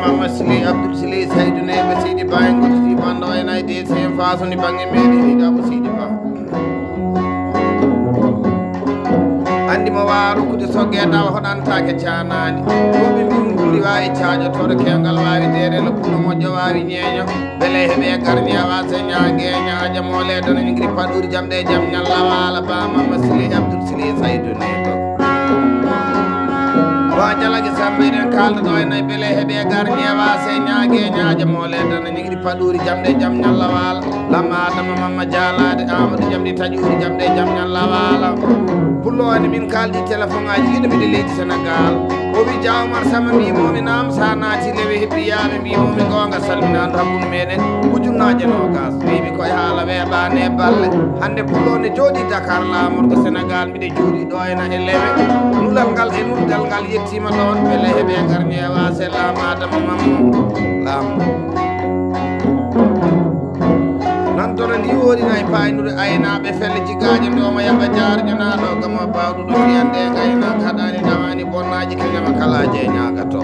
Mama Sili Abdul Sili Saidu Neba Sidi Bang Sidi Bando and I did same fast on the Bangi Medi Dabu Sidi Ba Andi Mawaru could so get out on Antaka Chana Bobby Munguli charge to the Kangal Vari there and Kumojavari Nyan Bele Hebe Garnia Vasanya Ganya Jamole and Gripadu Jamde Jamnala Alabama Masili Abdul Sili Saidu Neba Wajala ke sambere kal do en bele hebe garnia wa se nyaage nyaaje mole tan ngiri paduri jamde jam nyalla wala lama dama mamma jalade amadou jamdi tajuri jamde jam nyalla wala pullo en min kaldi telephone aji gida mi de leedi Senegal o wi jawmar sama mi momi nam sanati lewe hebiyame mi momi gonga salmina hakkunde meden ujunnaje no gas wi koy haala we bane balle hande pullo ne jodi Dakar la morgo Senegal mi de jodi do en lewe nulal ngal e nudal ngal yettima don bele hebe garnia wa selama dama mam lam nan to ndi wori nay paynude ayna be felle jigaaje do ma yaba jaar nyana do gama bawdu do yande gayna kadani dawani bonnaji kenyama kala je nyaaga to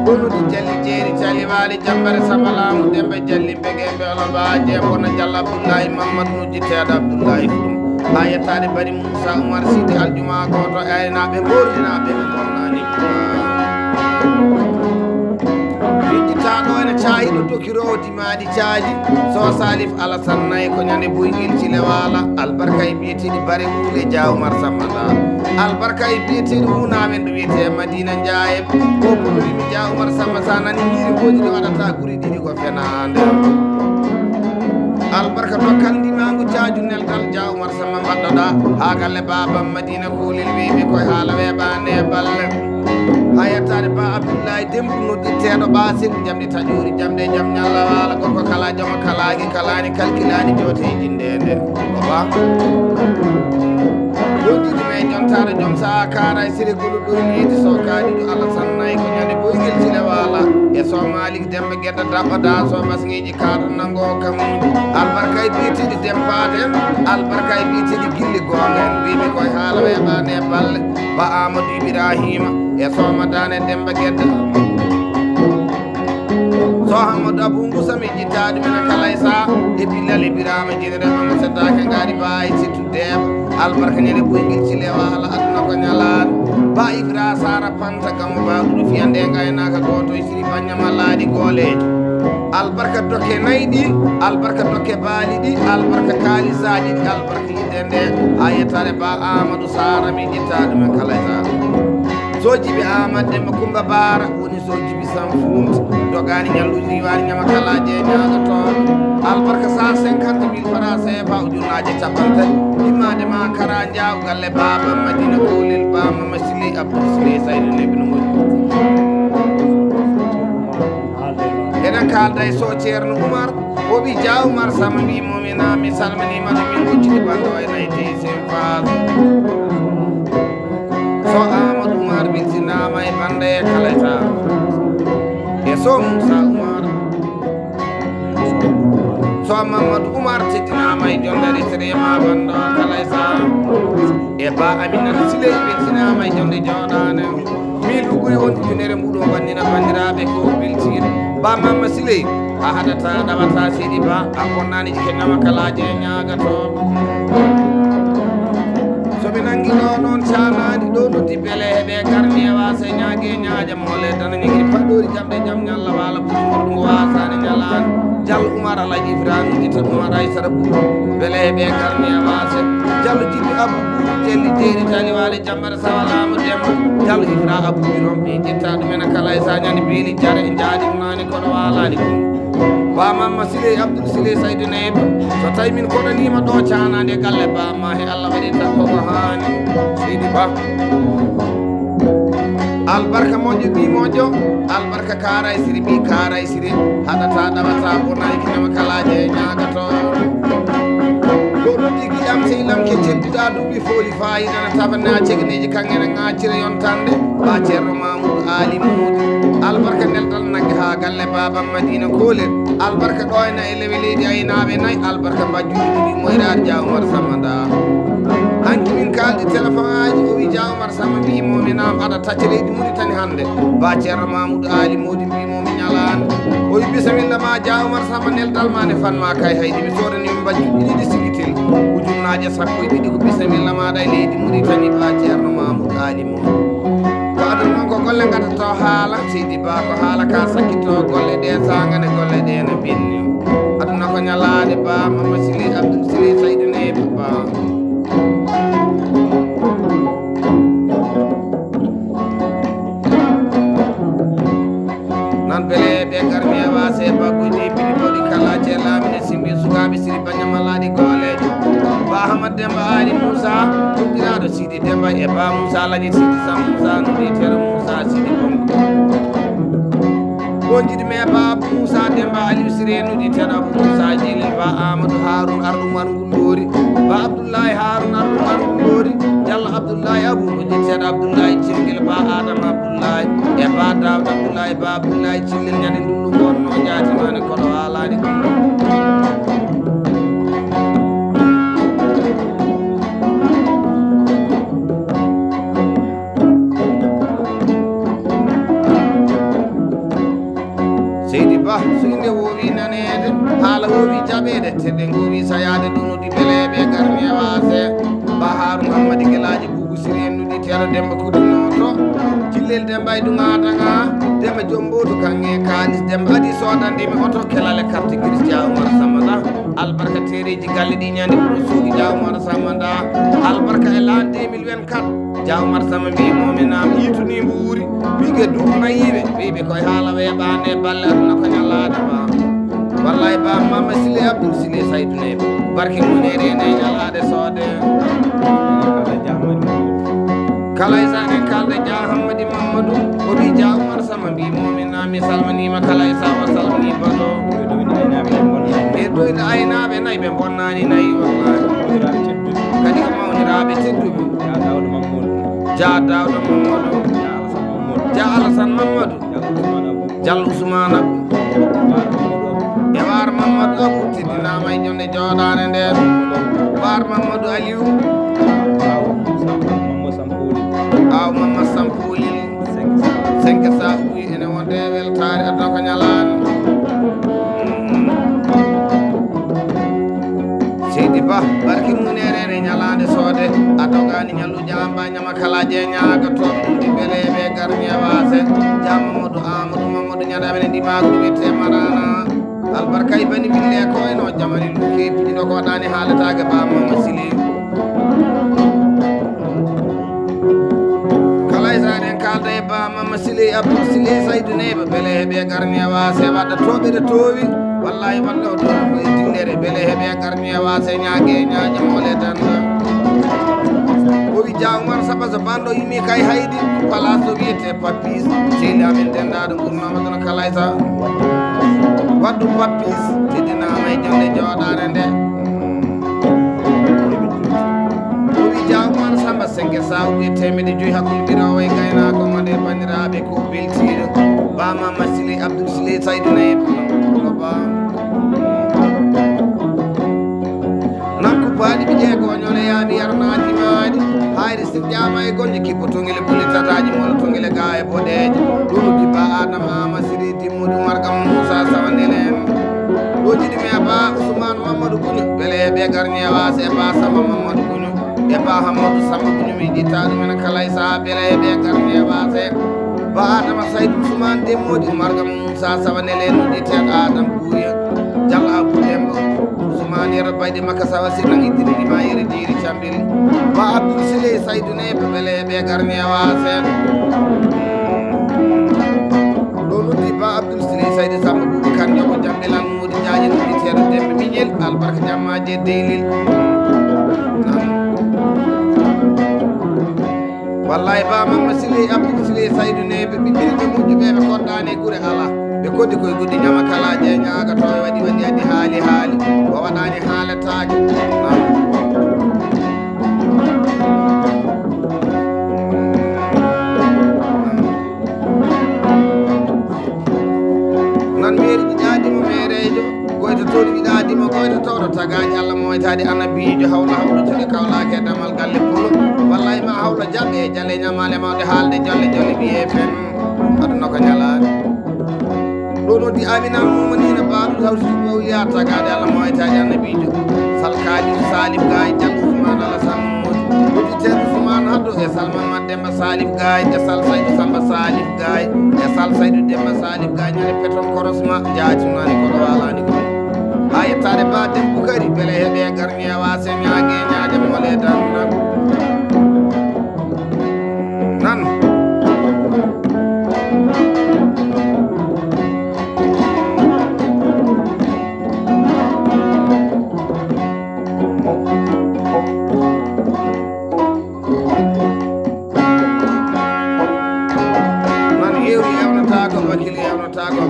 bonu di jalli jeeri tali wali jambare samalamu dembe jalli begembe ala baaje bona jalla abdullahi mamadou jite abdullahi furum ayatare bari Musa Umar Sidi aljuma ko to ayna be bordina be bonnani Tano ene chaahiɗo dokirodi maɗi caaji so Salif Alassane nayi ko ñande boygel cile wala albarka e biyeteɗi bare wuule Diawmar Sammata albarka e biyeteɗi wunamen ɗo wiyete Madina Ndiaye ko pulorimi Diawmar Samma sa nani ñiri goji ɗi waɗata guri ɗiɗi ko fenande albarka to kandimangu caaju neldal Diawmar Samma mbaɗɗoɗa ha galle babam Madina kuulel wiɓe koye haala weɓane balle hayatare ba Abdoulaye Dembu nodditeɗo ɓasil jamde taƴori jamde jam ñalla wala gorko kala jama kalagi kalani kalkilani joteji ndende o ba joɗiɗi may jontare joom sa kara e siri golu ɗo yiidi so kaɗiɗo Alassane nayi ko ñande boygel sile wala e so Malik Demba guedda dabɓada so masŋiji kaɗo nango kamuji albarka e biyeteɗi dempaten albarka e biyeteɗi gilli gonga en mbimi koye haala weɓane balle ba Amadou Ibrahima e soma dane Demba guedda so Hamadou Abou Moussa mi jittade mena kalay sa e Bilal Ibrahima jinere mamo seddake ngari bayi sittu deɓa albarka ñande boygel cile wala aduna ko ñalade ba Ibra Sara Panta gamo baɗuɗo fiyande gaynaka goto e siri baññama laaɗi gooleji albarka dokke nayyi ɗi albarka dokke baali ɗi albarka kalisaji ɗi albarka yidde nde ha yettade ba Amadou Sara mi jittade men kalay sa sojibi Amad Demba Kumba Bara woni sojibi san funti dogani ñalluji wani ñama kalaje ñaga toon albarka 150.000 francs CFA ujunnaje capantati immade ma kara jaw galle baba Madina kolel bama masili Abdou Sili Saydou nebino moƴƴi enen kalda e so ceerno Oumar o wi Diawmar Samma mbimomi na mi salminima ɗum min goccidi bando e nayti sen faado so Amadou Oumar biltinama e bande e kalata e so Moussa Oumar so Mamadou Oumar teddinama e jondere sirema bando kalaysa e ba Aminata Siley biltinama e jonde jooɗane mi luggoy won ujunere muɗum wannina bandiraɓe ko biltira ba Mama Siley a haɗata ɗawata seydi ba a bonnani jike ñama kalaje e ñagatoɓe soɓe nangi ɗo noon canadi ɗo noddi beele heɓe garni e wasa ñague ñaaja mole tan ñigiri paɗɗori jamɗe jam ñalla wala ɓuɗumorɗum wasani ñalani Diallo Oumar Alaji Ibrahima guitta Oumar Aissata Boubou beele heɓe garni e wasa Diallo Djibi Abou jelli jeeri tali wale jambara sawalama Demba Diallo Ibra Abou birom ɓe ƴetta ɗumena kala e sa ñande beeli jare e jaadi nani kono walani ko ba Mama Siley Abdou Sili Saydou Neyba so tawi min koɗanima ɗo canade galle bamma he Allah waɗi tan koko hani seydi ba albarka moƴƴo ɓi moƴƴo albarka kara e siri ɓi kara e siri haɗata ɗawata bonayi kinama kalaje e ñagato ɗo ɗuɗɗi giƴam sehlam ke cedduɗa duuɓi fooli fayidana tabanna cegeneji kangene ŋaccira yontande ba ceerno Mamoudou Ali Moudi albarka neldal nagge ha galle baba madina kolel albarka ɗo ena e leweleji aynaɓe nayyi albarka mbajjuɗi ɗiɗi moyrade Dia Oumar Samba da hanki min kalɗi téléphone aji o wi Dia Oumar Samba mbimomi nam aɗa tacca leydi Mauritanie hande ba ceerno Mamoudou Ali Modi mbimomi ñalande o wi bisimilla ma Dia Oumar Samba neldal ma ne fanma kay haydi mi sodanimi mbajjuɗi ɗiɗi sigitel ujunnaje sappo e ɗiɗi ko bisimilla maɗa e leydi Mauritanie ba ceerno Mamoudou Ali Modi ko aduna noon ko golle gaddato haala seydi ba ko haala ka sakkito golle ɗe sagane golle ɗe ne benni aduna ko ñalade ba Mama Sile Abdoul Sile Saydou Nebe ba nan bele ɓe garmi e wase bagguji biɗi bawɗi kala ceelamine simbi sukaɓe siri bañamalaɗi goolejo ba Hamad Demba Ali Moussa ɗuɗɗiraɗo Sidi Demba e ba Moussa laƴi Sidi Sam Moussa nuɗitere Moussa Sidi Bonko on jiɗi me ba Abou Moussa Demba Aliou Siré nuɗiteɗo Abou Moussa Djilil ba Amadou Haroun Arɗouman Gundori ba Abdoullahi Haroun Arɗouman Gundori Diallo Abdoullahi Abou ko jitteɗo Abdoullahi Cingel ba Adama Abdoullahi e ba Dawd Abdoullahi ba Abdoullahi Cillel ñande ndundu gonno jatimani koɗo haalani ɗum Seydi Ba so inde wowi nanede haala wowi jaɓede teɗe gowi sayade ɗunuɗi beleɓe garmi e wase ba Haroun Hammadi Guelaji Boubou Siri en nuɗi teɗo Demba Kudinoto Jillel Demba e ɗugatanga Demba Jomboto kange kalis Demba adi sodandemi oto kelale carte grise Dia Oumar Samba da albarka tereji galle ɗi ñande ɓuuro suugi Dia Oumar Samba da albarka e lan 2024 Dia Oumar Samba mbimomi nam yitunimo wuuri wige duuɓi nayiɓe wiɓe koye haala weeɓande balle aduna ko ñallade ba wallay ba Mama Sile Abdoul Sile Saydou Nebe barke munere ene ñalade soode kala e sanen kalde Dia Hammadi Mamadou o wi Dia Oumar Samba mbimomi nam mi salminima kala e sawa salmini baɗo e ɗoyɗo aynaɓe nayyi ɓe bonnani nayyi wallahi kadi ko mawniraɓe tedduɓe Dia Dawda Mamadou Dia Alassane Mamadou Diallo Ousmane Abou e war Mamadou Abou tiddinama e jonde jooɗade nden war Mamadou Aliou aw Mama Sampoulil 5 sa uyi ene wonde weltare aduna ko ñalani Seydi Ba barki munere ene ñalade soode a dogani ñalluji amba ñama kala je ñagatoɓe ɗum ɗi beleɓe garmi e wase Dia Mamadou Amadou Mamadou ñaɗaɓe ne ndimago ɗum witte marana albarka e bani bille ko eno jamani luke piɗiɗo ko waɗani haaletake ba Mama Sili kala e saɗen kalda e ba Mama Sile Abdoul Sile Saydou Nebe beele heeɓe garmi e wase wadda toɓere towi wallahi walla o ɗo e dillere beele heeɓe garmi e wase ñague ñaƴe mole danda o wi Dia Oumar Samba so banɗo yimi kay haydi place o wiyete Papis sehli amen dendaɗo gurnama dono kala e sa waddu Papis teddinama e jonde jooɗade nde o wi Dia Oumar Samba 5 sa uɓe temedde joyyi hakkude birawo e gaynako made bandiraɓe ko beltiɗo ba Mama Sile Abdoul Sile Saydou Nebe no ba nanko baɗi ɓe ƴeegoñole yaami yarnaji maɗi hayri sir ƴama e gonje kippo tongele boli tataji mola tongele ga e boɗeje ɗumuɗi ba Adama Ama Siri Dimmudu Margam Moussa Sawandelen ɗo jiɗimi e ba Ousmane Mamadou Gougnou beele ɓe garni e wase e ba Samba Mamadou Gougnou e ba Hamadou Samba Gougnou mi ƴitta ɗumen kala e saha beele ɓe garni e wase ba Adama Saydou Ousmane Demmodi Margam Moussa Sawandelen nuɗiteɗo Adam Bouya Diallo Abou Demba Ousmane yero bayde makka sawa sirnan iddirinima yeri diri cambil ba Abdoul Sile Saydou Nebe beele ɓe garni e wase ɗo noddi ba Abdoul Sile Saydou Samba Boubacar Diogo jamɓelan modi jaaji nuɗiteɗo Demba Miñel albarka jammaje Deylil wallahi ba Mama Sile Abdoul Sile Saydou Nebe ɓiɓɓirɓe moƴƴuɓe ɓe koddani guure ala ɓe koddi koye guddi ñama kalaje ñagato e waɗi adi haali o waɗani haaletake toɗi wiɗadimo koyta tawɗo tagaji Allah moytade annabijo hawla hawɗutude kawlake e damal galle pullo walla ma hawla jaɓɓe e jalle ñamale mawde haalde jolle jolle wiye fen aduna ko ñalade ɗo noddi aminal mumanina baɗude hawtiti ɓawliya tagade Allah moytade annabijo salkali salif gaye jallu ousmane alassane noddi ceerno ousmane haddo e salmamad demba salif gaye e sal saydou samba salif gaye e sal saydou demba salif gaye ñande peton korosma jatimnani koɗo walani ko ha yettade ba dem bukari beele heeɓe garñewa se ñague ñaade mole dan nan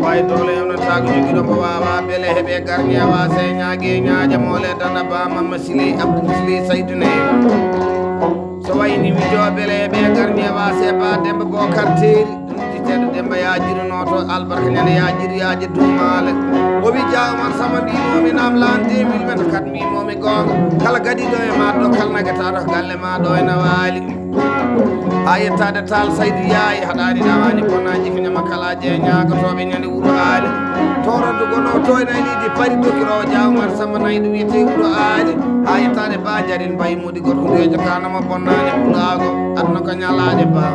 bay dole yewna tago jogiɗo mo wawa beele heeɓe garñewa se ñague ñaaje mole dana ba mamma sile abdou sile saydoune so wayni wijo beele heeɓe garñewa se ba demba bocar teeri ɗumjiteɗo demba yajirunoto albarka ñande yajiru yaaji dumale o wi jawman sama mbimomi nam lan 2024 mbimomi gonga kala gaɗiɗo e maɗo kala nagataɗo galle maɗo ene waali ha yettade tal saydou yaayi haɗani dawani bonaji ko ñama kalaji e ñagotoɓe ñande wuuro aali toroddo gono to ene liidi pari dokirowo jawmar samba nayɗo wiyete wuuro aali ha yettade ba jarin mbayi mudi goto hundejo kanama bonnani pulago aduna ko ñalade ba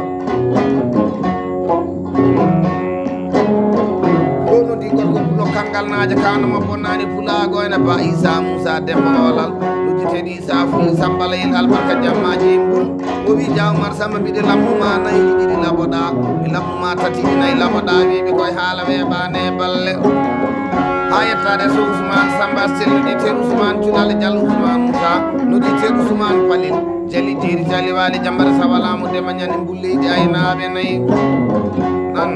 ɗonodi gorko pulo kangal naje kanama bonnani pulago ene ba Issa Moussa Demba olal lujjiteɗi Issa ful sambalayel albarka jammaji mbul o wi jawmar samba mbiɗe lammuma nayi ɗiɗi laboɗa mi lammuma tati nayi laboɗa wiɓe koye haala weɓane balle ha yettade so Ousmane Samba Sel noditeɗo Ousmane Culal Diallo Ousmane Moussa noditeɗo Ousmane Palil jali jeeri jali wali jambara sawalamu dema ñande mbulleydi aynaɓe nayi nan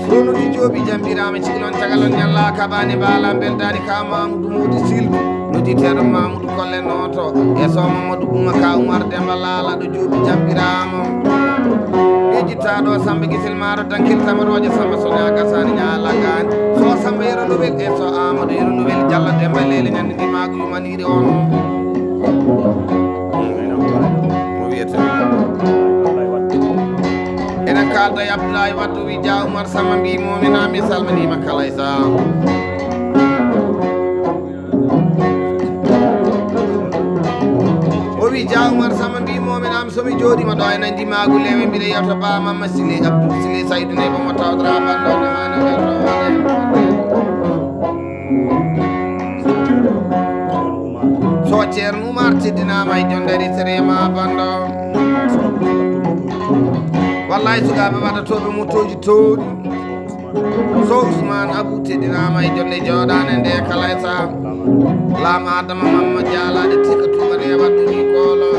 ɗo nodi jooɓi jambirama ciglon cagalon ñalla kaɓani bala beldani ka Mamoudou Modi Sildu noditeɗo Mamoudou Kolle noto e so Mamadou Ouma ka Oumar Demba Lala ɗo jooɓi jambirama jittaɗo Samba Guisil Maro dankil tamaroje Samba Sonia Gassani ñalagani so Samba Yero Nowel e so Amadou Yero Nowel Diallo Demba Lele ñande ndimago yumaniri on mo wiyete enen kalda e Abdoulaye Wadde wi Dia Oumar Samba mbimomina mi salminima kala e sa o wi Dia Oumar Samba mbimominam somi jooɗima ɗo ene ndimagu lewe mbiɗa yewta ba mamma Sile Abdou Sile Saydou ne bomo tawdra banɗone hane weltowale so ceerno Oumar teddinama e jondari sérema banɗo wallahi sukaɓe waɗatoɓe motoji towɗi so Ousmane Abou teddinama e jonde joɗane nde kala e saaha laam Adama Mamma Dialade tika tubare waɗɗumi koolo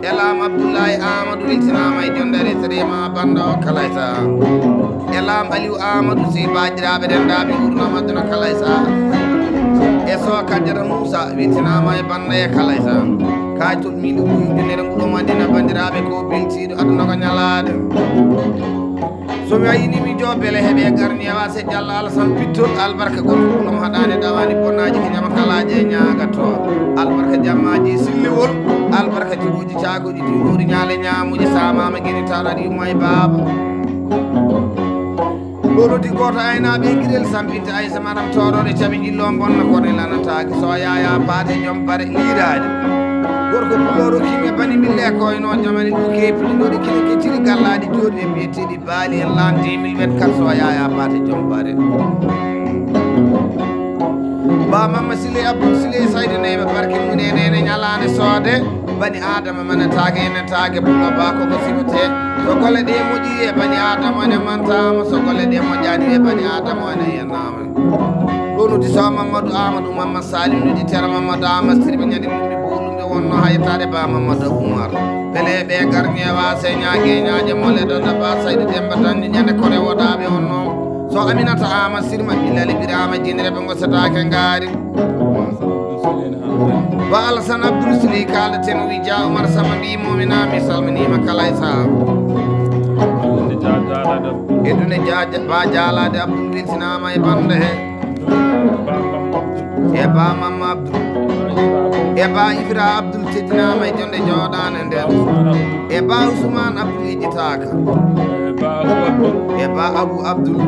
e laam Abdoulaye Amadou weltinama e jondere sérema banɗo kala e saaha e laam Aliou Amadou si bajiraɓe dendaɓe ɓurno madduna kala e saaha e so Kadiata Moussa weltinama e banda e kala e saaha kay tolmiɗo ɓuyjunere nguɗo madina bandiraɓe ko beltiɗo aduna ko ñalade somi wayini mi jo beele heeɓe garñewa se Diallo Alassane pittol albarka gorko ɗum haɗani ɗawani bonnaji ko ñama kalaji e ñagato albarka jammaji silliwol albarka joguji cagoji diwɗori ñaale ñamuji samama gueni tawɗaɗi yumma e baaba ɗonodi goto aynaɓe guiɗel sampinte Aissa madame toroɗe caɓe jillo bonna kone lanataki so yaya paate joom bare liirade gorko puloɗo kime bani mille koyno jamani ɗo keppini ɗoɗi kine kettiri gallaɗi jooɗi e mbiyeteɗi baali en lan 2024 so yaya paate joom bare ba mamma Sile Abdou Sile Saydouneɓe barke munenene ñalande soode bani adama manatake enetake pulo ba koko sifete so golle ɗe moƴƴi e bani adama ene mantama so golle ɗe moƴƴani e bani adama ene yennama ɗo nodi so Mamadou Amadou Mamadou Salim nodi tera Mamadou Amadou sirɓe ñadi ɗumɗi bolumde wonno ha yettade ba Mamadou Oumar beele ɓe garñewa se ñague ñaje mole ɗonɗa ba Saydou Demba tanni ñande kore woɗaɓe onno so Aminata Amadou Sirma Bilali Birama jinreɓe gossatake ngaari ba Alassane Abdoul Sili kaldaten wi Dia Oumar Samba mbimomina mi salminima kala e saaha edune ba Dialade Abdoul weltinama e bande he e ba mamma Abdul e ba Ibra Abdul teddinama e jonde jooɗaane nder e ba Ousmane Abdul ejjitaaka e ba Abou Abdul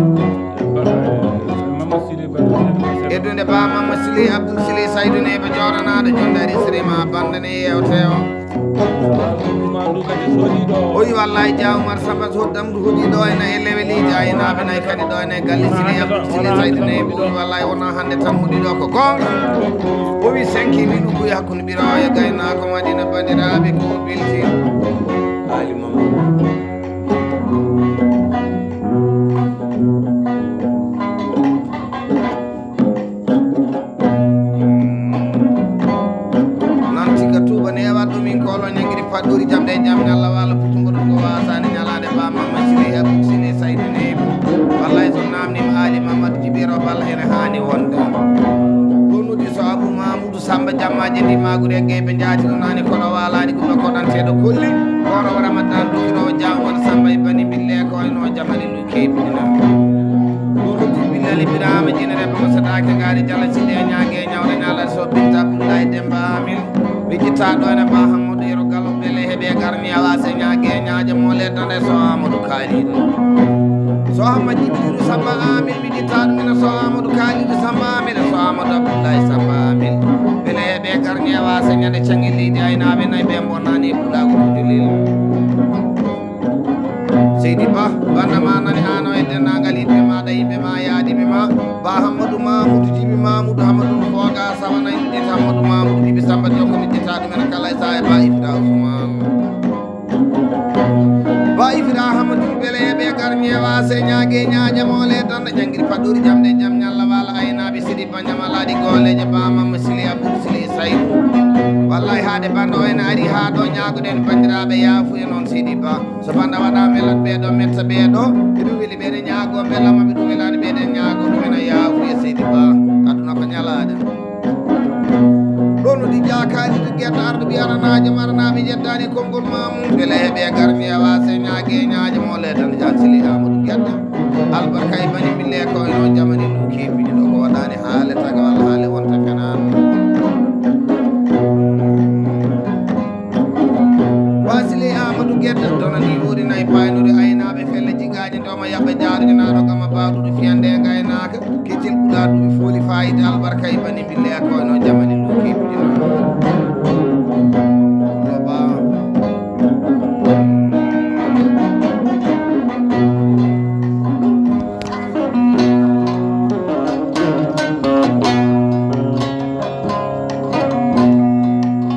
edunde ba Mamma Sili Abdul Sili saydune ɓe jooɗanaɗo jonde ari sirima bandane yewte o o wi wallahi Dia Oumar Samba so damdu hoɗiɗo ene e leweliji aynaɓe nayi kadi ɗo ene galle Sili Abdul Sili saydune ɓe o wi wallahi wona hande tan hoɗiɗo ko gonga o wi 5 min ɗuɓɓoyi hakkude ɓirawo e gaynako Madina bandiraɓe ko belti Ali Mamadou faɗɗori jamde e jam ñalla walla putugoɗum ko wasani ñalade ba Mamma Sili Abdou Sili saydine wallahi so namnima Ali Mamadou Djibiro balla ene hani wonde gonnuɗi so Abou Mamoudou Samba jammaji ndi magude gueɓe jaatino kono walani ɗum koɗanteɗo kolli koro Ramadan ɗukirowo Dia Oumar Samba e bani bille ko eno jamani lu keɓinina gonnuɗi billali birama jinere bamo sadake gaari jalla Sili e ñague e ñawde ñalade so binta Abdoulaye Demba Amil wijjittaɗo ene ba Hammadou Yero Gallo bele heeɓe garmi awase ñague ñaaje mo leddande so Amadou Kalidou so Hamma Djibril Samba Amil wijjittaɗo mine so Amadou Kalidou Samba Amil so Amadou Abdoulaye Samba Amil bele heeɓe garmi awase ñande cangi leydi aynaɓe nayi ɓe bonnani e pulago kudulil Seydi Ba bandama nani ano e dendagal yimɓe maɗa yimɓe ma yaadiɓe ma ba Hammadou Mamoudou Djibi Mamoudou Hammadou Foga sawana ƴiɗita Hammadou Mamoudou Djibi Samba jokko ƴiɗita ɗumen kala e sa e ba Ifra Ousmane ba Ifra Hammadou beele heeɓe garmi e wase ñague ñaaje mole tan jangguiri paɗɗori jamde jaam ñalla wala aynaɓe Sidi Ba ñamalaɗi goleje ba Mamma Sili Abdou Sili Saydou wallahi haade bando ene ari ha ɗo ñagoɗen bandiraɓe yaafuye noon Sidi Ba so banda waɗa melat ɓeɗo metta ɓeɗo eɗum weeli ɓeɗe ñaago bellamaɓe ɗum welani ɓeɗen ñaago ɗumena yaafuye Sidi Ba aduna ko ñalade ɗon ɗi jakaliɗo gueɗɗo arɗo ɓi aranajo maranaɓe jettani konngol mamum beele heeɓe garmi e wase ñague ñaaje mole tan ja Sili Amadou gueɗɗo albarka e bani bille ko eno jamani ɗum keɓiɗi ɗo ko waɗani haale taga walla haale wonta fenan Sili Amadou gueɗɗo donani wuri nayi paynude aynaɓe felle jigaji ndoma yaɓɓe jaarude naɗo gama bawɗuɗo fiyande e gaynaka keccel ɓuuɗa ɗum fooli fayida albarka e bani bille ko eno jamani ɗum keɓi